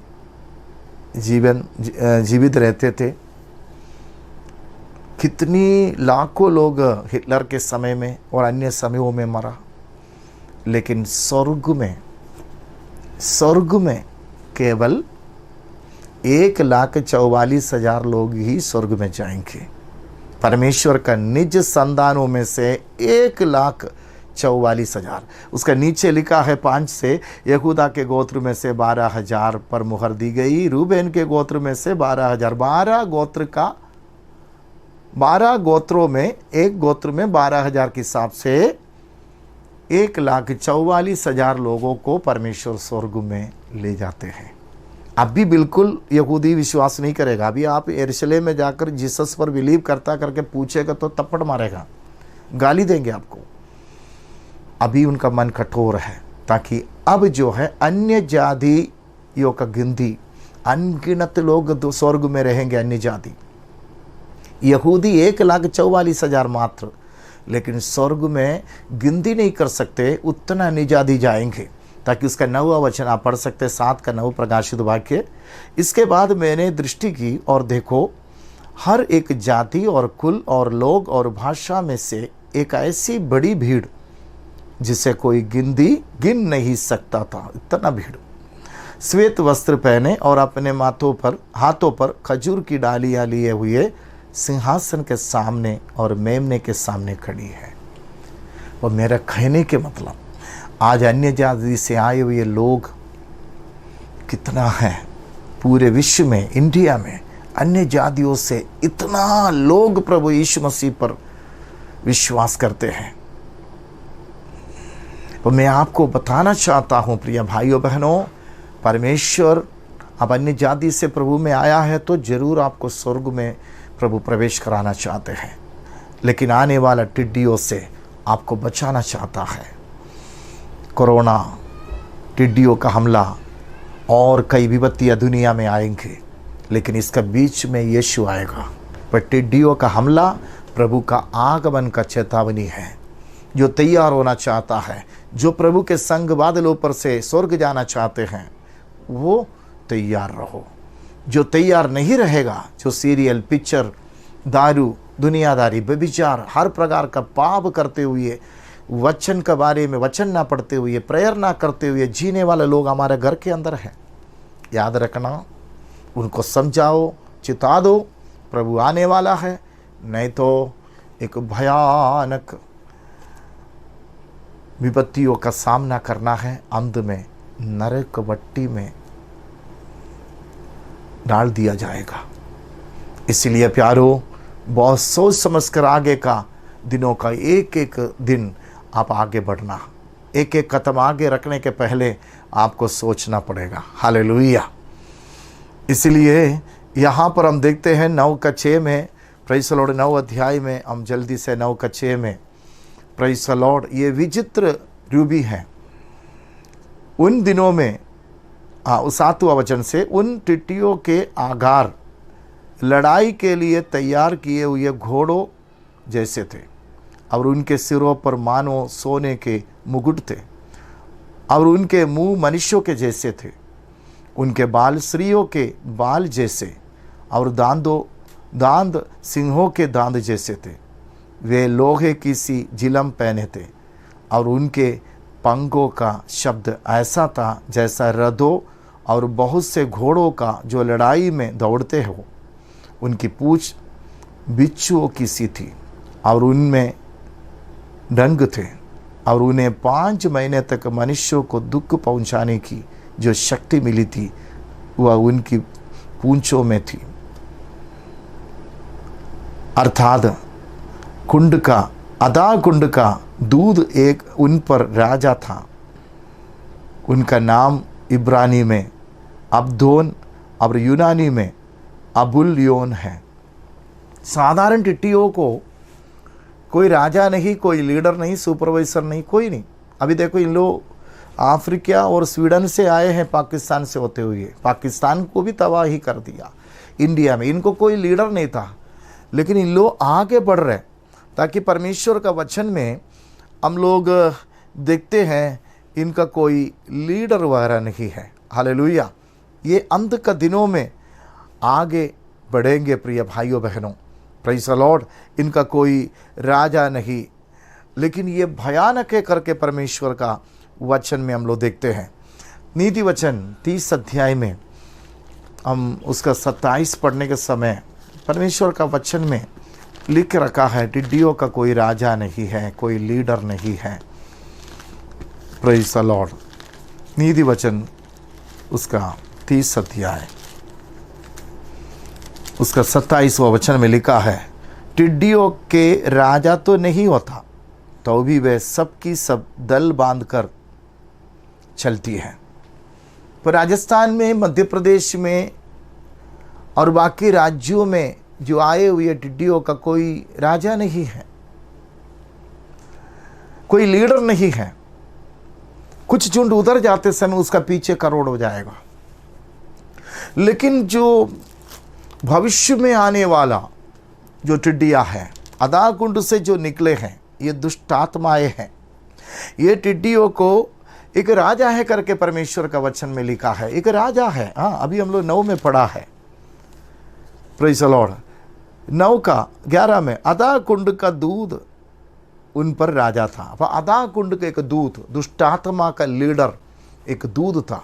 जीवित रहते थे। कितनी लाखों लोग हिटलर के समय में और अन्य समयों में मरा, लेकिन स्वर्ग में केवल 1,44,000 लोग ही स्वर्ग में जाएंगे। परमेश्वर का निज संतानों में से 1,44,000। उसका नीचे लिखा है 5 से, यहूदा के गोत्र में से 12,000 पर मुहर दी गई, रूबेन के गोत्र में से 12,000। 12 गोत्रों में एक गोत्र में 12,000 के हिसाब से 1,44,000 लोगों को परमेश्वर स्वर्ग में ले जाते हैं। अब भी बिल्कुल यहूदी विश्वास नहीं करेगा। अभी आप यरूशलेम में जाकर जीसस पर बिलीव करता करके पूछेगा तो थप्पड़ मारेगा, गाली देंगे आपको। अभी उनका मन कठोर है ताकि अब जो है अन्य जातियों का गिनती, अनगिनत लोग स्वर्ग में रहेंगे। अन्य जाति, यहूदी 1,44,000 मात्र लेकिन स्वर्ग में गिनती नहीं कर सकते, उतना निजादी जाएंगे। ताकि उसका 9वां वचन आप पढ़ सकते, 7 का 9 प्रकाशित वाक्य। इसके बाद मैंने दृष्टि की और देखो, हर एक जाति और कुल और लोग और भाषा में से एक ऐसी बड़ी भीड़ जिसे कोई गिन नहीं सकता था, इतना भीड़, श्वेत वस्त्र पहने और अपने हाथों पर खजूर की डालियां लिए हुए सिंहासन के सामने और मेमने के सामने खड़ी है। और मेरा कहने के मतलब, आज अन्य जाति से आए हुए लोग कितना है पूरे विश्व में, इंडिया में अन्य जातियों से इतना लोग प्रभु यीशु मसीह पर विश्वास करते हैं। तो मैं आपको बताना चाहता हूं प्रिय भाइयों बहनों, परमेश्वर अब अन्य जाति से प्रभु में आया है तो जरूर आपको स्वर्ग में प्रभु प्रवेश कराना चाहते हैं, लेकिन आने वाला टिड्डियों से आपको बचाना चाहता है। कोरोना, टिड्डियों का हमला और कई विपत्तियां दुनिया में आएंगे, लेकिन इसका बीच में यीशु आएगा। पर टिड्डियों का हमला प्रभु का आगमन का चेतावनी है। जो तैयार होना चाहता है, जो प्रभु के संग बादलों पर से स्वर्ग जाना चाहते हैं, वो तैयार रहो। जो तैयार नहीं रहेगा, जो सीरियल, पिक्चर, दारू, दुनियादारी, व्यभिचार, हर प्रकार का पाप करते हुए, वचन के बारे में वचन ना पढ़ते हुए, प्रेयर ना करते हुए जीने वाले लोग हमारे घर के अंदर हैं। याद रखना, उनको समझाओ, चिता दो, प्रभु आने वाला है, नहीं तो एक भयानक विपत्तियों का सामना करना है। अंत में नरक भट्टी में डाल दिया जाएगा। इसलिए प्यारो, बहुत सोच समझकर आगे का दिनों का एक एक दिन आप आगे बढ़ना, एक एक कदम आगे रखने के पहले आपको सोचना पड़ेगा। हालेलुया। इसलिए यहाँ पर हम देखते हैं 9 का 6 में, प्रेज़ द लॉर्ड, 9 अध्याय में हम जल्दी से 9 का 6 में, प्रेज़ द लॉर्ड, ये विचित्र रूबी है। उन दिनों में 7वां वचन से, उन टिड्डियों के आगार लड़ाई के लिए तैयार किए हुए घोड़ों जैसे थे, और उनके सिरों पर मानो सोने के मुकुट थे, और उनके मुंह मनुष्यों के जैसे थे, उनके बाल स्त्रियों के बाल जैसे, और दांत सिंहों के दांत जैसे थे। वे लोहे की सी जिलम पहने थे, और उनके पंखों का शब्द ऐसा था जैसा रथों और बहुत से घोड़ों का जो लड़ाई में दौड़ते हो। उनकी पूंछ बिच्छुओं की सी थी, और उनमें डंक थे, और उन्हें 5 महीने तक मनुष्यों को दुख पहुंचाने की जो शक्ति मिली थी वह उनकी पूंछों में थी। अर्थात कुंड का दूध एक उन पर राजा था। उनका नाम इब्रानी में अब्दोन और यूनानी में अबुलयोन है। साधारण टिड्डियों को कोई राजा नहीं, कोई लीडर नहीं, सुपरवाइजर नहीं, कोई नहीं। अभी देखो, इन लोग अफ्रीका और स्वीडन से आए हैं, पाकिस्तान से होते हुए, पाकिस्तान को भी तबाही कर दिया। इंडिया में इनको कोई लीडर नहीं था, लेकिन इन लोग आगे बढ़ रहे, ताकि परमेश्वर का वचन में हम लोग देखते हैं इनका कोई लीडर वगैरह नहीं है। हालेलुया। ये अंत का दिनों में आगे बढ़ेंगे प्रिय भाइयों बहनों, प्रेज़ द लॉर्ड। इनका कोई राजा नहीं, लेकिन ये भयानक है करके परमेश्वर का वचन में हम लोग देखते हैं। नीति वचन 30 अध्याय में हम उसका 27 पढ़ने के समय परमेश्वर का वचन में लिख रखा है, टिड्डियों का कोई राजा नहीं है, कोई लीडर नहीं है। Praise the Lord. नीति वचन उसका 30 अध्याय उसका 27वां वचन में लिखा है, टिड्डियों के राजा तो नहीं होता, तो भी वे सबकी सब दल बांधकर चलती है। पर राजस्थान में, मध्य प्रदेश में और बाकी राज्यों में जो आए हुए टिड्डियों का कोई राजा नहीं है, कोई लीडर नहीं है। कुछ झुंड उधर जाते समय उसका पीछे करोड़ हो जाएगा, लेकिन जो भविष्य में आने वाला जो टिड्डिया है, अदा कुंड से जो निकले हैं, ये दुष्ट आत्माएं हैं। ये टिड्डियों को एक राजा है करके परमेश्वर का वचन में लिखा है, एक राजा है। हाँ, अभी हम लोग 9 में पढ़ा है, प्रेज़ द लॉर्ड। 9 का 11 में अदा कुंड का दूध उन पर राजा था। अदा कुंड का एक दूत, दुष्टात्मा का लीडर एक दूध था,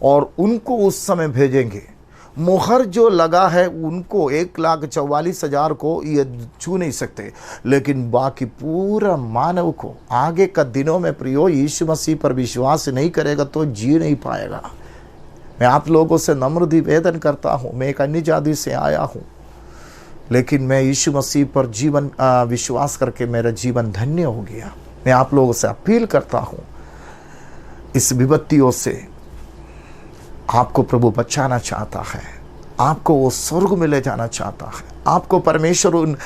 और उनको उस समय भेजेंगे। मोहर जो लगा है उनको 1,44,000 को ये छू नहीं सकते, लेकिन बाकी पूरा मानव को आगे का दिनों में प्रियो यीशु मसीह पर विश्वास नहीं करेगा तो जी नहीं पाएगा। मैं आप लोगों से नम्र निवेदन करता हूँ, मैं एक अन्य जाति से आया हूँ, लेकिन मैं यीशु मसीह पर जीवन विश्वास करके मेरा जीवन धन्य हो गया। मैं आप लोगों से अपील करता हूँ, इस विपत्तियों से आपको प्रभु बचाना चाहता है, आपको वो स्वर्ग में ले जाना चाहता है, आपको परमेश्वर उन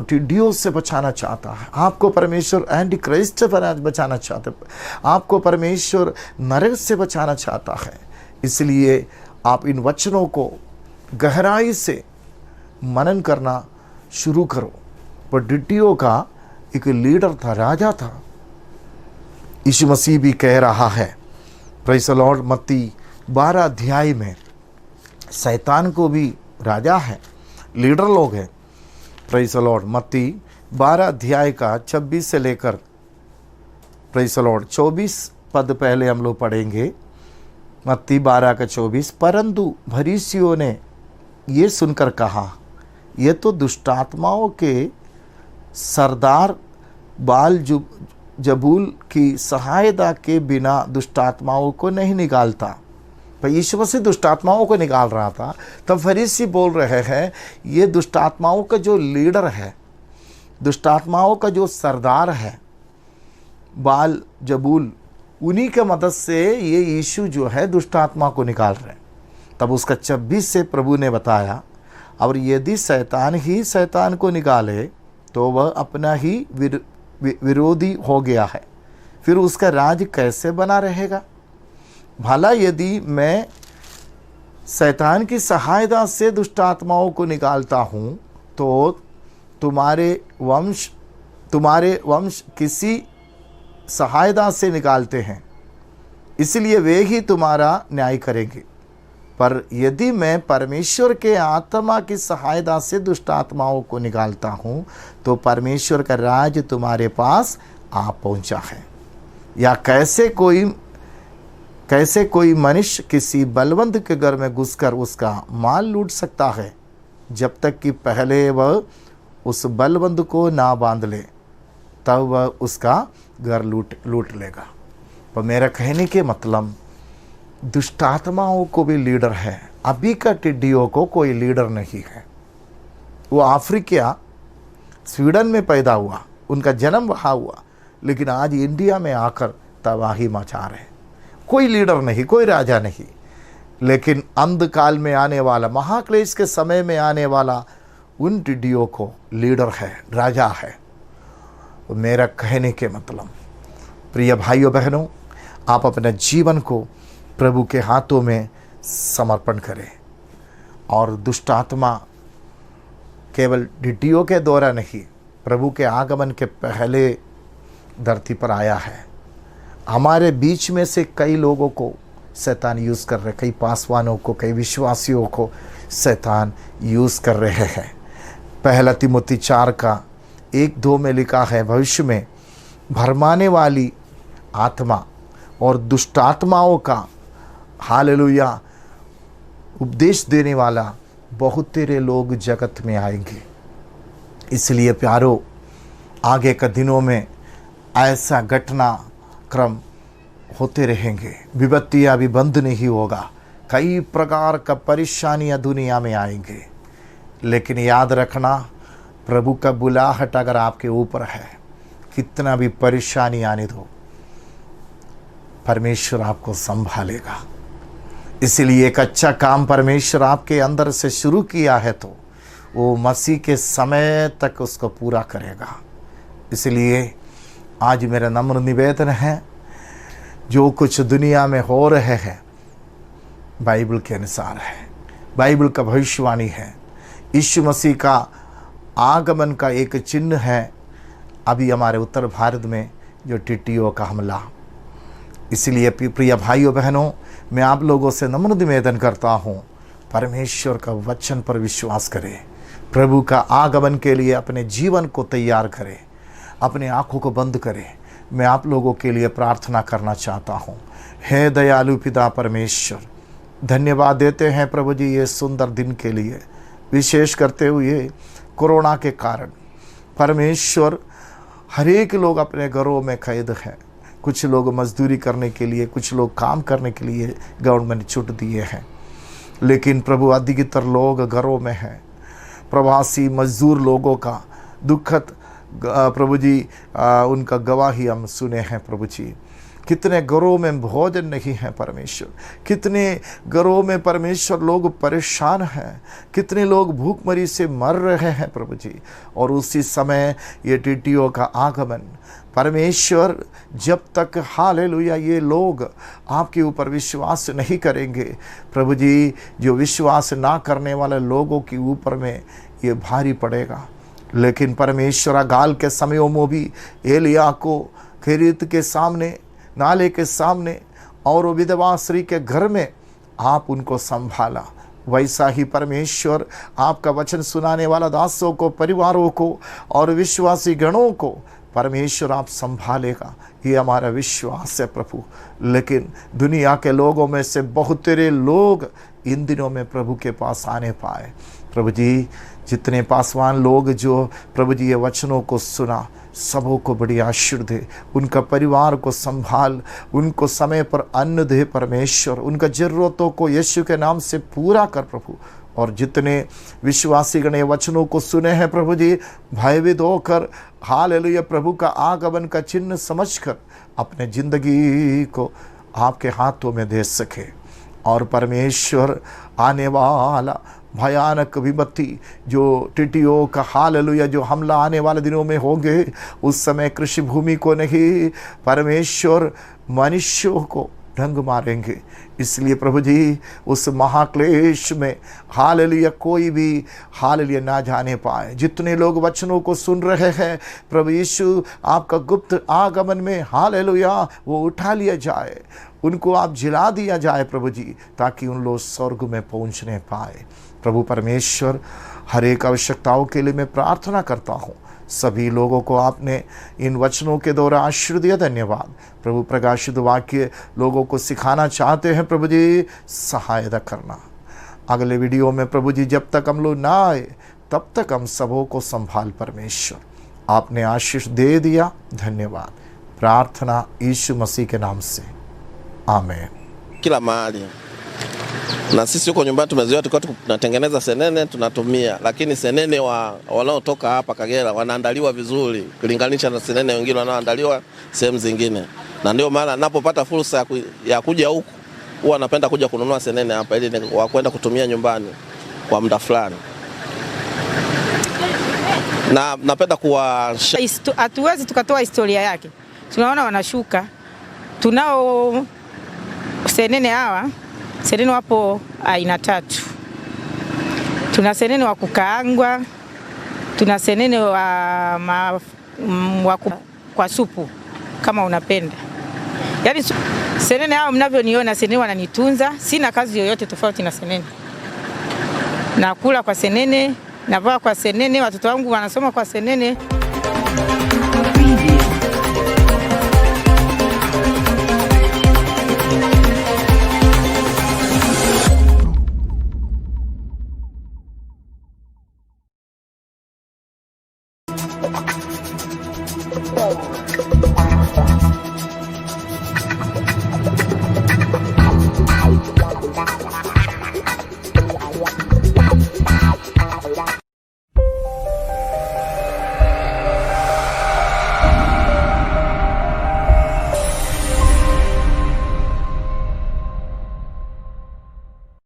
टिड्डियों से बचाना चाहता है, आपको परमेश्वर एंटी क्राइस्ट से बचाना चाहता है, आपको परमेश्वर नरक से बचाना चाहता है। इसलिए आप इन वचनों को गहराई से मनन करना शुरू करो। पर टिड्डियों का एक लीडर था, राजा था। यीशु मसीह भी कह रहा है, प्रेज़ द लॉर्ड, मत्ती 12 अध्याय में शैतान को भी राजा है, लीडर लोग हैं। प्रेज़ द लॉर्ड, मत्ती 12 अध्याय का 26 से लेकर प्रेज़ द लॉर्ड 24 पद पहले हम लोग पढ़ेंगे। मत्ती 12 का 24, परंतु फरीसियों ने ये सुनकर कहा, ये तो दुष्टात्माओं के सरदार बाल जबूल की सहायता के बिना दुष्टात्माओं को नहीं निकालता। पर यीशु मसीह दुष्टात्माओं को निकाल रहा था, तब फरीसी बोल रहे हैं ये दुष्टात्माओं का जो लीडर है, दुष्टात्माओं का जो सरदार है बाल जबूल, उन्हीं के मदद से ये यीशु जो है दुष्टात्मा को निकाल रहे हैं। तब उसका 26 से प्रभु ने बताया, और यदि शैतान ही शैतान को निकाले तो वह अपना ही विरोधी हो गया है, फिर उसका राज कैसे बना रहेगा? भला यदि मैं शैतान की सहायता से दुष्टात्माओं को निकालता हूँ तो तुम्हारे वंश किसी सहायता से निकालते हैं, इसलिए वे ही तुम्हारा न्याय करेंगे। पर यदि मैं परमेश्वर के आत्मा की सहायता से दुष्टात्माओं को निकालता हूँ तो परमेश्वर का राज तुम्हारे पास आ पहुँचा है। या कैसे कोई मनुष्य किसी बलवंत के घर में घुसकर उसका माल लूट सकता है, जब तक कि पहले वह उस बलवंत को ना बांध ले, तब वह उसका घर लूट लेगा। पर मेरा कहने के मतलब, दुष्टात्माओं को भी लीडर है। अभी का टिड्डियों को कोई लीडर नहीं है। वो अफ्रीका स्वीडन में पैदा हुआ, उनका जन्म वहाँ हुआ, लेकिन आज इंडिया में आकर तबाही मचा रहे। कोई लीडर नहीं, कोई राजा नहीं, लेकिन अंधकाल में आने वाला, महाक्लेश के समय में आने वाला उन टिड्डियों को लीडर है, राजा है। तो मेरा कहने के मतलब, प्रिय भाइयों बहनों, आप अपने जीवन को प्रभु के हाथों में समर्पण करें। और दुष्ट आत्मा केवल टिड्डियों के द्वारा नहीं, प्रभु के आगमन के पहले धरती पर आया है। हमारे बीच में से कई लोगों को शैतान यूज़ कर रहे, कई पासवानों को, कई विश्वासियों को शैतान यूज़ कर रहे हैं। पहला तिमोथी 4 का 1-2 में लिखा है, भविष्य में भरमाने वाली आत्मा और दुष्ट आत्माओं का, हालेलुया, उपदेश देने वाला बहुत तेरे लोग जगत में आएंगे। इसलिए प्यारो, आगे के दिनों में ऐसा घटना क्रम होते रहेंगे, विपत्तियाँ भी बंद नहीं होगा, कई प्रकार का परेशानियाँ दुनिया में आएंगे। लेकिन याद रखना, प्रभु का बुलाहट अगर आपके ऊपर है, कितना भी परेशानी आने दो, परमेश्वर आपको संभालेगा। इसलिए एक अच्छा काम परमेश्वर आपके अंदर से शुरू किया है तो वो मसीह के समय तक उसको पूरा करेगा। इसलिए आज मेरा नम्र निवेदन है, जो कुछ दुनिया में हो रहे हैं बाइबल के अनुसार है, बाइबल का भविष्यवाणी है। यीशु मसीह का आगमन का एक चिन्ह है, अभी हमारे उत्तर भारत में जो टिड्डियों का हमला। इसलिए प्रिय भाइयों बहनों, मैं आप लोगों से नम्र निवेदन करता हूँ, परमेश्वर का वचन पर विश्वास करें, प्रभु का आगमन के लिए अपने जीवन को तैयार करें, अपने आँखों को बंद करें। मैं आप लोगों के लिए प्रार्थना करना चाहता हूँ। हे दयालु पिता परमेश्वर, धन्यवाद देते हैं प्रभु जी ये सुंदर दिन के लिए, विशेष करते हुए कोरोना के कारण परमेश्वर हर एक लोग अपने घरों में कैद हैं। कुछ लोग मजदूरी करने के लिए, कुछ लोग काम करने के लिए गवर्नमेंट छूट दिए हैं, लेकिन प्रभु अधिकतर लोग घरों में हैं। प्रवासी मजदूर लोगों का दुखद प्रभु जी उनका गवाही हम सुने हैं प्रभु जी। कितने घरों में भोजन नहीं है परमेश्वर, कितने घरों में परमेश्वर लोग परेशान हैं, कितने लोग भूखमरी से मर रहे हैं प्रभु जी। और उसी समय ये टिड्डियों का आगमन परमेश्वर, जब तक हालेलुया ये लोग आपके ऊपर विश्वास नहीं करेंगे प्रभु जी, जो विश्वास ना करने वाले लोगों के ऊपर में ये भारी पड़ेगा। लेकिन परमेश्वर गाल के समयों में भी एलिया को खेरीत के सामने, नाले के सामने और विधवा स्त्री के घर में आप उनको संभाला। वैसा ही परमेश्वर आपका वचन सुनाने वाला दासों को, परिवारों को और विश्वासी गणों को परमेश्वर आप संभालेगा, ये हमारा विश्वास है प्रभु। लेकिन दुनिया के लोगों में से बहुत तेरे लोग इन दिनों में प्रभु के पास आने पाए प्रभु जी। जितने पासवान लोग जो प्रभु जी ये वचनों को सुना, सबों को बड़ी आशीर्वाद दे, उनका परिवार को संभाल, उनको समय पर अन्न दे परमेश्वर, उनका ज़रूरतों को यीशु के नाम से पूरा कर प्रभु। और जितने विश्वासी गण वचनों को सुने हैं प्रभु जी, भयभीत होकर हालेलुया प्रभु का आगमन का चिन्ह समझकर अपने ज़िंदगी को आपके हाथों में दे सके। और परमेश्वर आने वाला भयानक विपत्ति जो टिड्डियों का हालेलुया जो हमला आने वाले दिनों में होंगे, उस समय कृषि भूमि को नहीं, परमेश्वर मनुष्यों को ढंग मारेंगे। इसलिए प्रभु जी उस महाक्लेश में हालेलुया कोई भी हालेलुया ना जाने पाए। जितने लोग वचनों को सुन रहे हैं प्रभु यीशु आपका गुप्त आगमन में हालेलुया वो उठा लिया जाए, उनको आप जिला दिया जाए प्रभु जी, ताकि उन लोग स्वर्ग में पहुंचने पाए। प्रभु परमेश्वर हर एक आवश्यकताओं के लिए मैं प्रार्थना करता हूँ। सभी लोगों को आपने इन वचनों के द्वारा आशीर्वाद दिया, धन्यवाद प्रभु। प्रकाशित वाक्य लोगों को सिखाना चाहते हैं प्रभु जी, सहायता करना। अगले वीडियो में प्रभु जी जब तक हम लोग ना आए तब तक हम सबों को संभाल परमेश्वर। आपने आशीष दे दिया, धन्यवाद। प्रार्थना यीशु मसीह के नाम से, आमेन। Kila mahali na sisi huko nyumbani tumezoea tulikuwa tunatengeneza senene tunatumia, lakini senene wanaotoka hapa Kagera wanaandaliwa vizuri kulinganisha na senene wengine wanaoandaliwa sehemu zingine, na ndio maana ninapopata fursa ya kuja huku huwa napenda kuja kununua senene hapa ili kwenda kutumia nyumbani kwa muda fulani. Na napenda hatuwezi tukatoa historia yake. Tunaona wanashuka, tunao senene hawa. Senene wapo aina tatu. Tuna senene wa kukaangwa, tuna senene kwa supu kama unapenda. Yaani senene hao mnavyoniona, senene wananitunza, sina kazi yoyote tofauti na senene. Nakula kwa senene, navaa kwa senene, watoto wangu wanasoma kwa senene. Oh.